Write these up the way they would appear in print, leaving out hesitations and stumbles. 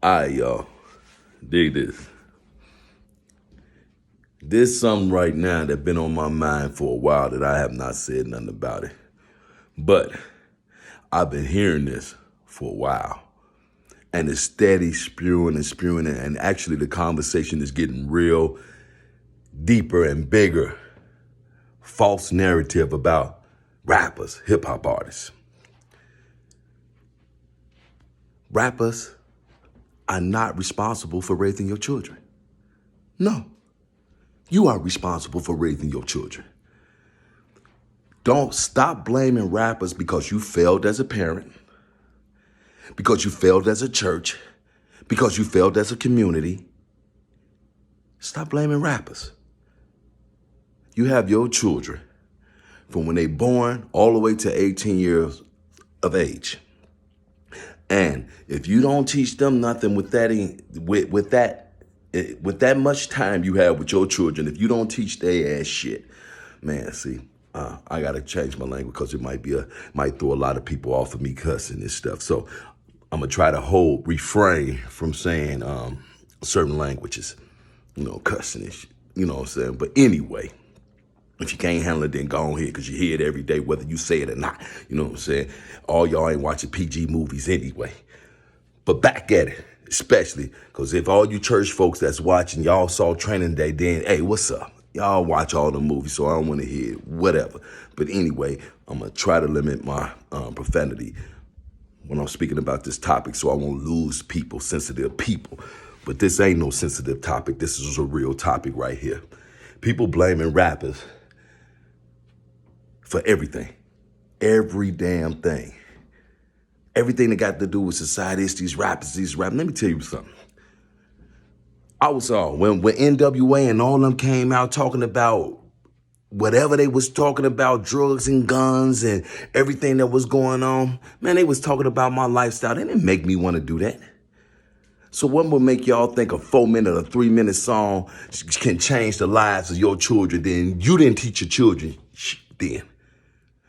All right, y'all. Dig this. There's something right now that's been on my mind for a while that I have not said nothing about it. But I've been hearing this for a while. And it's steady spewing and spewing. And actually the conversation is getting real deeper and bigger. False narrative about rappers, hip hop artists. Rappers are not responsible for raising your children. No. You are responsible for raising your children. Don't stop blaming rappers because you failed as a parent, because you failed as a church, because you failed as a community. Stop blaming rappers. You have your children from when they born all the way to 18 years of age. And if you don't teach them nothing with that much time you have with your children, if you don't teach their ass shit, man, see, I gotta change my language because it might throw a lot of people off of me cussing this stuff. So I'm gonna try to refrain from saying certain languages, cussing and shit, you know what I'm saying? But anyway, if you can't handle it, then go on here because you hear it every day, whether you say it or not. You know what I'm saying? All y'all ain't watching PG movies anyway. But back at it, especially because if all you church folks that's watching, y'all saw Training Day, then, hey, what's up? Y'all watch all the movies, so I don't want to hear it, whatever. But anyway, I'm going to try to limit my profanity when I'm speaking about this topic so I won't lose people, sensitive people. But this ain't no sensitive topic. This is a real topic right here. People blaming rappers for everything. Every damn thing. Everything that got to do with society, it's these rappers. Let me tell you something. I was when NWA and all them came out talking about whatever they was talking about, drugs and guns and everything that was going on, man, they was talking about my lifestyle. They didn't make me want to do that. So what would make y'all think a 4-minute or 3-minute song can change the lives of your children? Then you didn't teach your children then.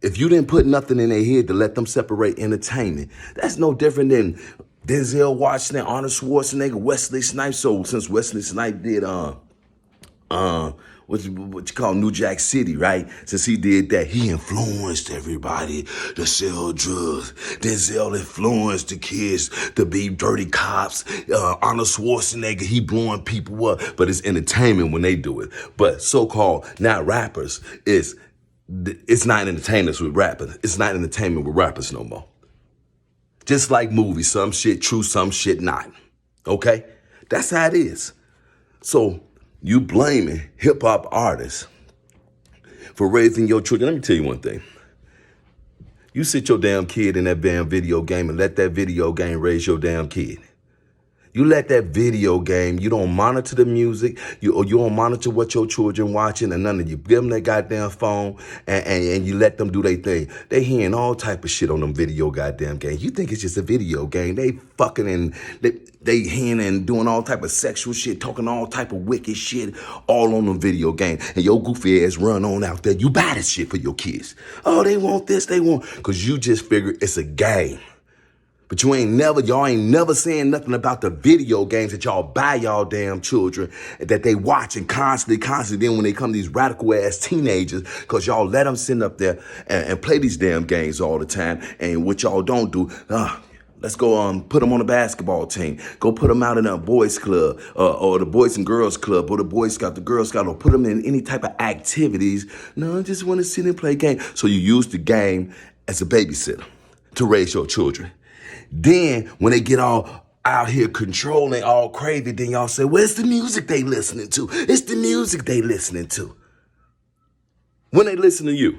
If you didn't put nothing in their head to let them separate entertainment, that's no different than Denzel Washington, Arnold Schwarzenegger, Wesley Snipes. So since Wesley Snipes did what you call New Jack City, right? Since he did that, he influenced everybody to sell drugs. Denzel influenced the kids to be dirty cops. Arnold Schwarzenegger, he blowing people up, but it's entertainment when they do it. But so-called not rappers it's not entertainers with rappers. It's not entertainment with rappers no more. Just like movies, some shit true, some shit not. Okay? That's how it is. So you blaming hip hop artists for raising your children. Let me tell you one thing. You sit your damn kid in that damn video game and let that video game raise your damn kid. You let that video game, you don't monitor the music, you don't monitor what your children watching and none of you. Give them that goddamn phone and you let them do their thing. They hearing all type of shit on them video goddamn games. You think it's just a video game. They fucking and they hearing and doing all type of sexual shit, talking all type of wicked shit all on them video game. And your goofy ass run on out there. You buy this shit for your kids. Oh, they want this, they want, because you just figure it's a game. But y'all ain't never saying nothing about the video games that y'all buy y'all damn children, that they watching constantly. Then when they come these radical ass teenagers, because y'all let them sit up there and play these damn games all the time. And what y'all don't do, let's go put them on a basketball team. Go put them out in a boys club or the Boys and Girls Club or the Boy Scout, the Girl Scout, or put them in any type of activities. No, I just want to sit and play games. So you use the game as a babysitter to raise your children. Then when they get all out here controlling all crazy, then y'all say, where's the music they listening to? It's the music they listening to. When they listen to you,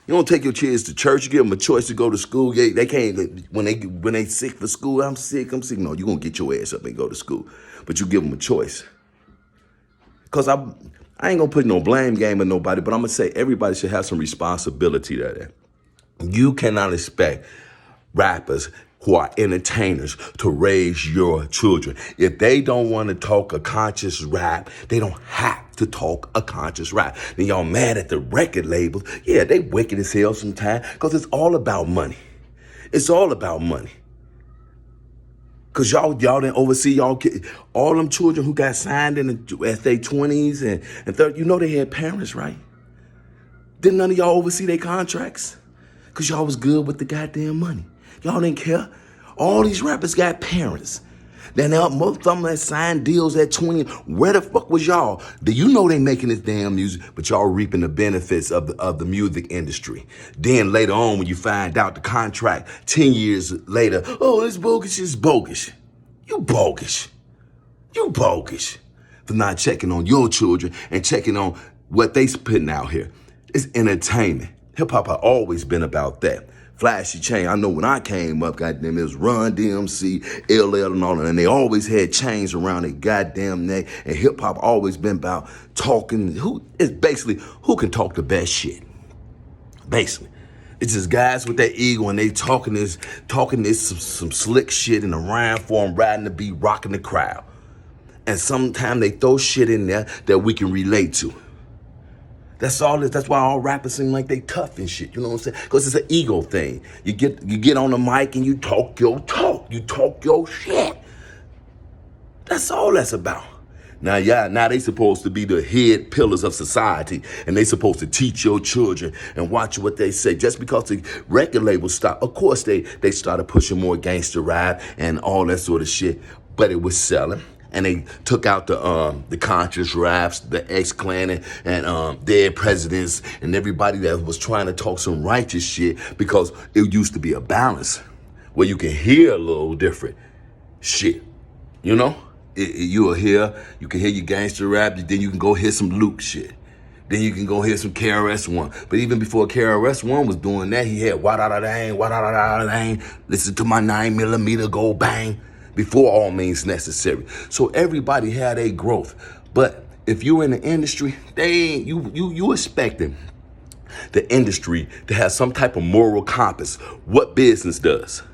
you don't take your kids to church. You give them a choice to go to school. They can't, when they sick for school, I'm sick. No, you're going to get your ass up and go to school. But you give them a choice. Because I ain't going to put no blame game on nobody, but I'm going to say everybody should have some responsibility to that. You cannot expect rappers who are entertainers to raise your children. If they don't want to talk a conscious rap, they don't have to talk a conscious rap. Then y'all mad at the record labels. Yeah, they wicked as hell sometimes because it's all about money. It's all about money. Cause y'all didn't oversee all them children who got signed at their 20s and 30. You know they had parents, right? Didn't none of y'all oversee their contracts? Cause y'all was good with the goddamn money. Y'all didn't care. All these rappers got parents. Then most of them that signed deals at 20. Where the fuck was y'all? Do you know they making this damn music, but y'all reaping the benefits of the music industry? Then later on, when you find out the contract 10 years later, oh, it's bogus, it's bogus. You bogus. You bogus for not checking on your children and checking on what they putting out here. It's entertainment. Hip hop has always been about that. Flashy chain. I know when I came up, goddamn, it was Run DMC, LL and all that, and they always had chains around their goddamn neck. And hip hop always been about talking. It's basically who can talk the best shit. Basically, it's just guys with that ego and they talking this some slick shit in a rhyme form, riding the beat, rocking the crowd. And sometimes they throw shit in there that we can relate to. That's all. That's why all rappers seem like they tough and shit. You know what I'm saying? Because it's an ego thing. You get on the mic and you talk your talk. You talk your shit. That's all that's about. Now they supposed to be the head pillars of society, and they supposed to teach your children and watch what they say. Just because the record labels stopped, of course they started pushing more gangster rap and all that sort of shit, but it was selling. And they took out the conscious raps, the X-Clan and dead presidents and everybody that was trying to talk some righteous shit, because it used to be a balance where you can hear a little different shit, you know? You can hear your gangster rap, then you can go hear some Luke shit. Then you can go hear some KRS-One. But even before KRS-One was doing that, he had wa-da-da-dang, listen to my 9mm go bang. Before all means necessary. So everybody had a growth. But if you're in the industry, you expecting the industry to have some type of moral compass. What business does?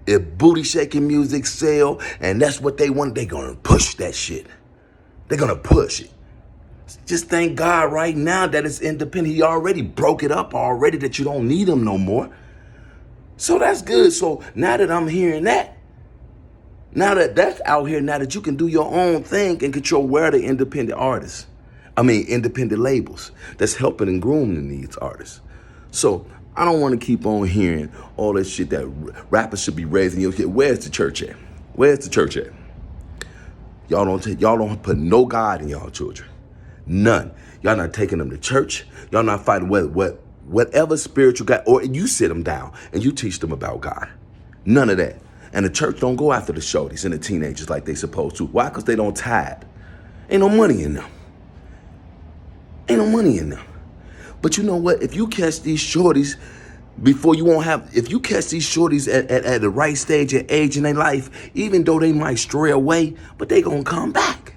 If booty shaking music sell and that's what they want, they're gonna push that shit. They're gonna push it. Just thank God right now that it's independent. He already broke it up already, that you don't need them no more. So that's good. So now that I'm hearing that, now that that's out here, now that you can do your own thing and control where the independent artists, independent labels that's helping and grooming these artists. So I don't want to keep on hearing all this shit that rappers should be raising your kid. Where's the church at? Where's the church at? Y'all don't put no God in y'all children. None. Y'all not taking them to church. Y'all not fighting whatever spiritual God, or you sit them down and you teach them about God. None of that. And the church don't go after the shorties and the teenagers like they supposed to. Why? Because they don't tithe. Ain't no money in them. Ain't no money in them. But you know what? If you catch these shorties if you catch these shorties at the right stage and age in their life, even though they might stray away, but they gonna come back.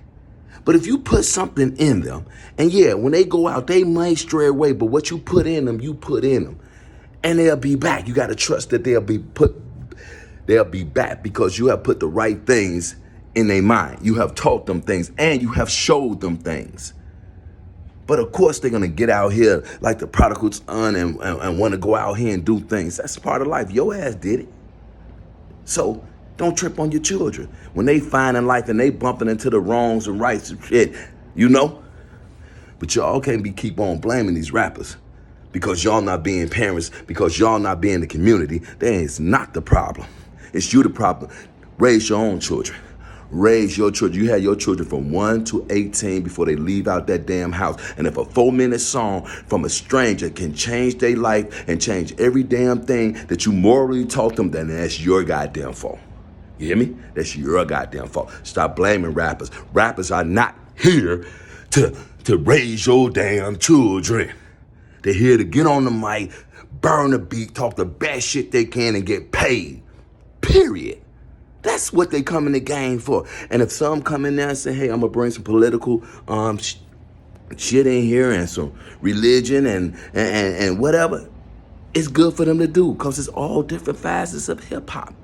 But if you put something in them, and yeah, when they go out, they might stray away, but what you put in them, you put in them. And they'll be back. You gotta trust that they'll be back because you have put the right things in their mind. You have taught them things and you have showed them things. But of course they're gonna get out here like the prodigal son and want to go out here and do things. That's part of life. Your ass did it. So don't trip on your children. When they find in life and they bumping into the wrongs and rights and shit, you know? But y'all can't keep on blaming these rappers because y'all not being parents, because y'all not being the community. That is not the problem. It's you the problem. Raise your own children. Raise your children. You had your children from 1 to 18 before they leave out that damn house. And if a 4-minute song from a stranger can change their life and change every damn thing that you morally taught them, then that's your goddamn fault. You hear me? That's your goddamn fault. Stop blaming rappers. Rappers are not here to raise your damn children. They're here to get on the mic, burn the beat, talk the best shit they can, and get paid. Period. That's what they come in the game for. And if some come in there and say, hey, I'm going to bring some political shit in here and some religion and whatever, it's good for them to do because it's all different facets of hip-hop.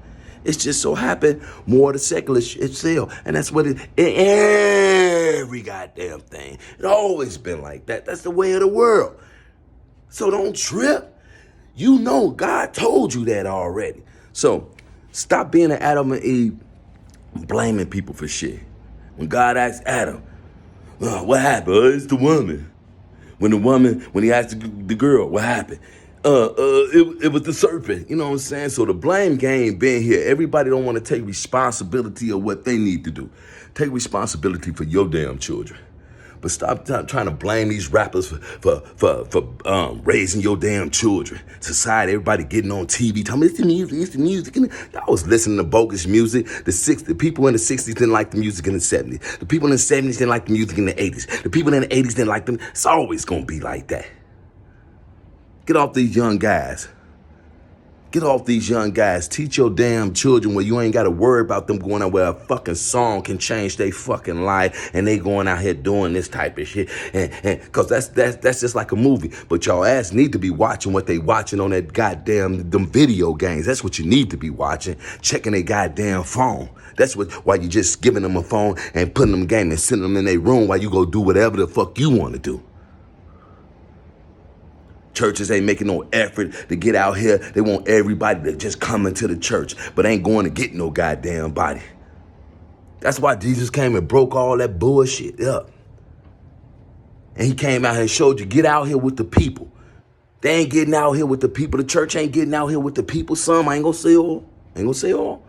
It's just so happened more of the secular shit sell. And that's what every goddamn thing. It always been like that. That's the way of the world. So don't trip. You know God told you that already. So Stop being an Adam and Eve blaming people for shit. When God asked Adam, what happened? It's the woman. When he asked the girl, what happened? It was the serpent. You know what I'm saying? So the blame game been here. Everybody don't want to take responsibility of what they need to do. Take responsibility for your damn children. But stop trying to blame these rappers for raising your damn children. Society, everybody getting on TV, telling me it's the music. And I was listening to bogus music. The people in the 60s didn't like the music in the 70s. The people in the 70s didn't like the music in the 80s. The people in the 80s didn't like them. It's always gonna be like that. Get off these young guys. Get off these young guys. Teach your damn children where you ain't got to worry about them going out where a fucking song can change their fucking life and they going out here doing this type of shit. And cause that's just like a movie. But y'all ass need to be watching what they watching on that goddamn them video games. That's what you need to be watching. Checking their goddamn phone. That's why you just giving them a phone and putting them game and sending them in their room while you go do whatever the fuck you want to do. Churches ain't making no effort to get out here. They want everybody to just come into the church, but ain't going to get no goddamn body. That's why Jesus came and broke all that bullshit up. And he came out here and showed you, get out here with the people. They ain't getting out here with the people. The church ain't getting out here with the people. Some, I ain't gonna say all.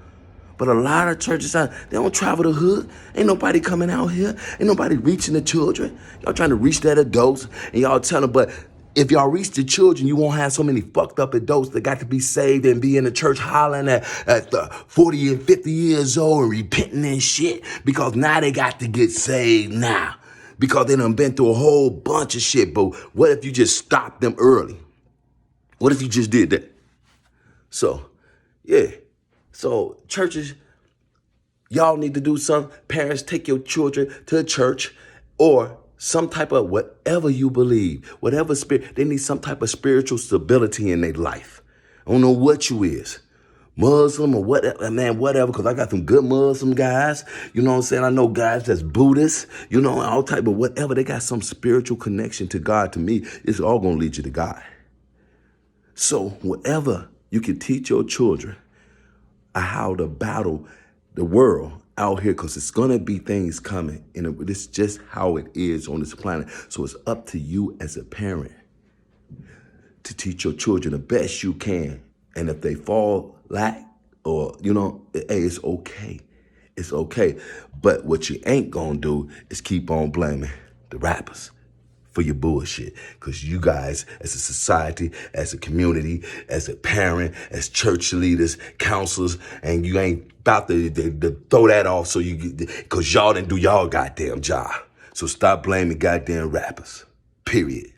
But a lot of churches, they don't travel the hood. Ain't nobody coming out here. Ain't nobody reaching the children. Y'all trying to reach that adults, and y'all tell them, but if y'all reach the children, you won't have so many fucked up adults that got to be saved and be in the church hollering at the 40 and 50 years old and repenting and shit, because now they got to get saved now because they done been through a whole bunch of shit. But what if you just stopped them early? What if you just did that? So, yeah. So churches, y'all need to do something. Parents, take your children to the church or some type of whatever you believe, whatever spirit, they need some type of spiritual stability in their life. I don't know what you is, Muslim or whatever, man, whatever, because I got some good Muslim guys, you know what I'm saying? I know guys that's Buddhists, you know, all type of whatever. They got some spiritual connection to God. To me, it's all going to lead you to God. So whatever you can teach your children how to battle the world out here, because it's going to be things coming, and it's just how it is on this planet. So it's up to you as a parent to teach your children the best you can. And if they fall lack or, you know, hey, it's okay. It's okay. But what you ain't going to do is keep on blaming the rappers for your bullshit. Because you guys, as a society, as a community, as a parent, as church leaders, counselors, and you ain't about to throw that off so because y'all didn't do y'all goddamn job. So stop blaming goddamn rappers. Period.